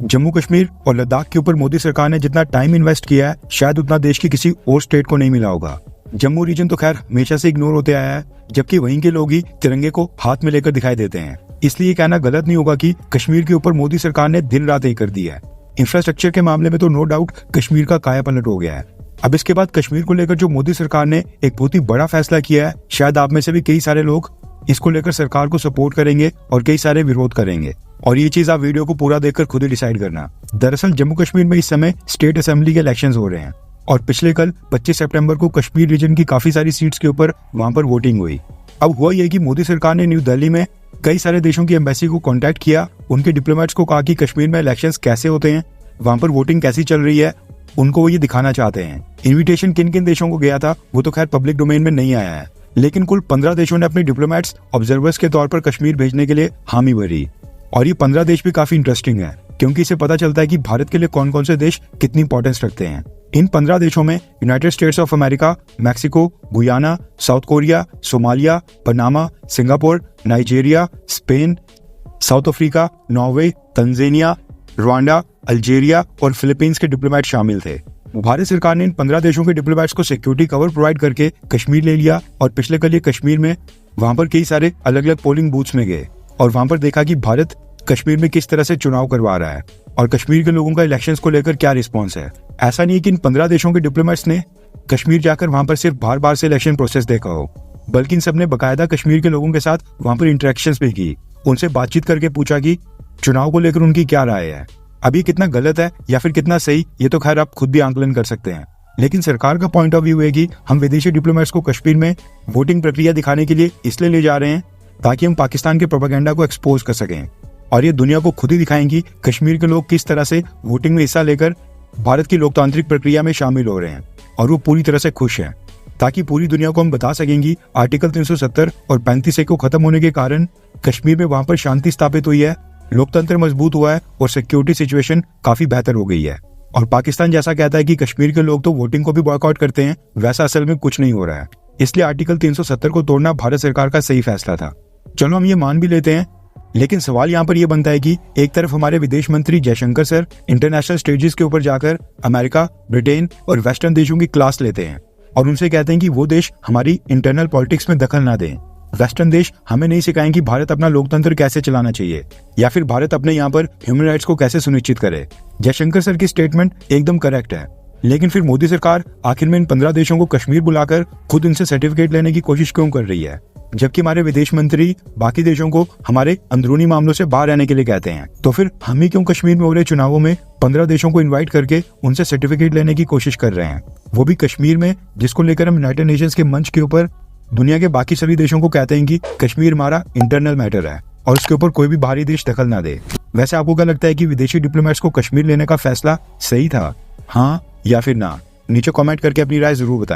जम्मू कश्मीर और लद्दाख के ऊपर मोदी सरकार ने जितना टाइम इन्वेस्ट किया है शायद उतना देश की किसी और स्टेट को नहीं मिला होगा। जम्मू रीजन तो खैर हमेशा से इग्नोर होते आया है, जबकि वहीं के लोग ही तिरंगे को हाथ में लेकर दिखाई देते हैं। इसलिए कहना गलत नहीं होगा कि कश्मीर के ऊपर मोदी सरकार ने दिन रात एक कर दिया है। इंफ्रास्ट्रक्चर के मामले में तो नो डाउट कश्मीर का कायापलट हो गया है। अब इसके बाद कश्मीर को लेकर जो मोदी सरकार ने एक बहुत ही बड़ा फैसला किया है, शायद आप में से भी कई सारे लोग इसको लेकर सरकार को सपोर्ट करेंगे और कई सारे विरोध करेंगे। और ये चीज आप वीडियो को पूरा देखकर खुद ही डिसाइड करना। दरअसल जम्मू कश्मीर में इस समय स्टेट असेंबली के इलेक्शंस हो रहे हैं और पिछले कल 25 सितंबर को कश्मीर रीजन की काफी सारी सीट्स के ऊपर वहां पर वोटिंग हुई। अब हुआ ये कि मोदी सरकार ने न्यू दिल्ली में कई सारे देशों की एम्बेसी को कांटेक्ट किया, उनके डिप्लोमेट्स को कहा कि कश्मीर में इलेक्शंस कैसे होते हैं, वहां पर वोटिंग कैसी चल रही है, उनको वो ये दिखाना चाहते हैं। इन्विटेशन किन किन देशों को गया था वो तो खैर पब्लिक डोमेन में नहीं आया है, लेकिन कुल 15 देशों ने अपने डिप्लोमेट्स ऑब्जर्वर्स के तौर पर कश्मीर भेजने के लिए हामी भरी। और ये 15 देश भी काफी इंटरेस्टिंग है, क्योंकि इससे पता चलता है कि भारत के लिए कौन कौन से देश कितनी इंपॉर्टेंस रखते हैं। इन 15 देशों में United states of America, Mexico, Guyana, south Korea, Somalia, Panama, Singapore, Nigeria, Spain, south Africa, Norway, Tanzania, Rwanda, Algeria और फिलीपींस के डिप्लोमेट शामिल थे। भारत सरकार ने इन 15 देशों के डिप्लोमेट्स को सिक्योरिटी कवर प्रोवाइड करके कश्मीर ले लिया और पिछले कल ये कश्मीर में वहां पर कई सारे अलग अलग पोलिंग बूथ्स में गए और वहां पर देखा कि भारत कश्मीर में किस तरह से चुनाव करवा रहा है और कश्मीर के लोगों का इलेक्शंस को लेकर क्या रिस्पॉन्स है। ऐसा नहीं है कि इन 15 देशों के डिप्लोमेट्स ने कश्मीर जाकर वहां पर सिर्फ बार बार से इलेक्शन प्रोसेस देखा हो, बल्कि इन सबने बकायदा कश्मीर के लोगों के साथ वहां पर इंटरेक्शंस भी की, उनसे बातचीत करके पूछा कि चुनाव को लेकर उनकी क्या राय है। अब ये कितना गलत है या फिर कितना सही, ये तो खैर आप खुद भी आंकलन कर सकते हैं, लेकिन सरकार का पॉइंट ऑफ व्यू है कि हम विदेशी डिप्लोमेट्स को कश्मीर में वोटिंग प्रक्रिया दिखाने के लिए इसलिए ले जा रहे हैं ताकि हम पाकिस्तान के प्रोपेगेंडा को एक्सपोज कर सकें और ये दुनिया को खुद ही दिखाएंगी कश्मीर के लोग किस तरह से वोटिंग में हिस्सा लेकर भारत की लोकतांत्रिक प्रक्रिया में शामिल हो रहे हैं और वो पूरी तरह से खुश हैं, ताकि पूरी दुनिया को हम बता सकेंगे आर्टिकल 370 और 35A को खत्म होने के कारण कश्मीर में वहां पर शांति स्थापित हुई है, लोकतंत्र मजबूत हुआ है और सिक्योरिटी सिचुएशन काफी बेहतर हो गई है। और पाकिस्तान जैसा कहता है कि कश्मीर के लोग तो वोटिंग को भी बॉयकॉट करते हैं, वैसा असल में कुछ नहीं हो रहा है। इसलिए आर्टिकल 370 को तोड़ना भारत सरकार का सही फैसला था। चलो हम ये मान भी लेते हैं, लेकिन सवाल यहाँ पर यह बनता है कि एक तरफ हमारे विदेश मंत्री जयशंकर सर इंटरनेशनल स्टेजेस के ऊपर जाकर अमेरिका, ब्रिटेन और वेस्टर्न देशों की क्लास लेते हैं और उनसे कहते हैं कि वो देश हमारी इंटरनल पॉलिटिक्स में दखल ना दें। वेस्टर्न देश हमें नहीं सिखाएं कि भारत अपना लोकतंत्र कैसे चलाना चाहिए या फिर भारत अपने यहाँ पर ह्यूमन राइट्स को कैसे सुनिश्चित करे। जयशंकर सर की स्टेटमेंट एकदम करेक्ट है, लेकिन फिर मोदी सरकार आखिर में इन 15 देशों को कश्मीर बुलाकर खुद इनसे सर्टिफिकेट लेने की कोशिश क्यों कर रही है, जबकि हमारे विदेश मंत्री बाकी देशों को हमारे अंदरूनी मामलों से बाहर रहने के लिए कहते हैं। तो फिर हम ही क्यों कश्मीर में हो रहे चुनावों में 15 देशों को इन्वाइट करके उनसे सर्टिफिकेट लेने की कोशिश कर रहे हैं, वो भी कश्मीर में, जिसको लेकर हम यूनाइटेड नेशंस के मंच के ऊपर दुनिया के बाकी सभी देशों को कहते हैं कि कश्मीर हमारा इंटरनल मैटर है और उसके ऊपर कोई भी बाहरी देश दखल ना दे। वैसे आपको क्या लगता है कि विदेशी डिप्लोमेट्स को कश्मीर लेने का फैसला सही था, हाँ या फिर ना? नीचे कमेंट करके अपनी राय जरूर बताएं।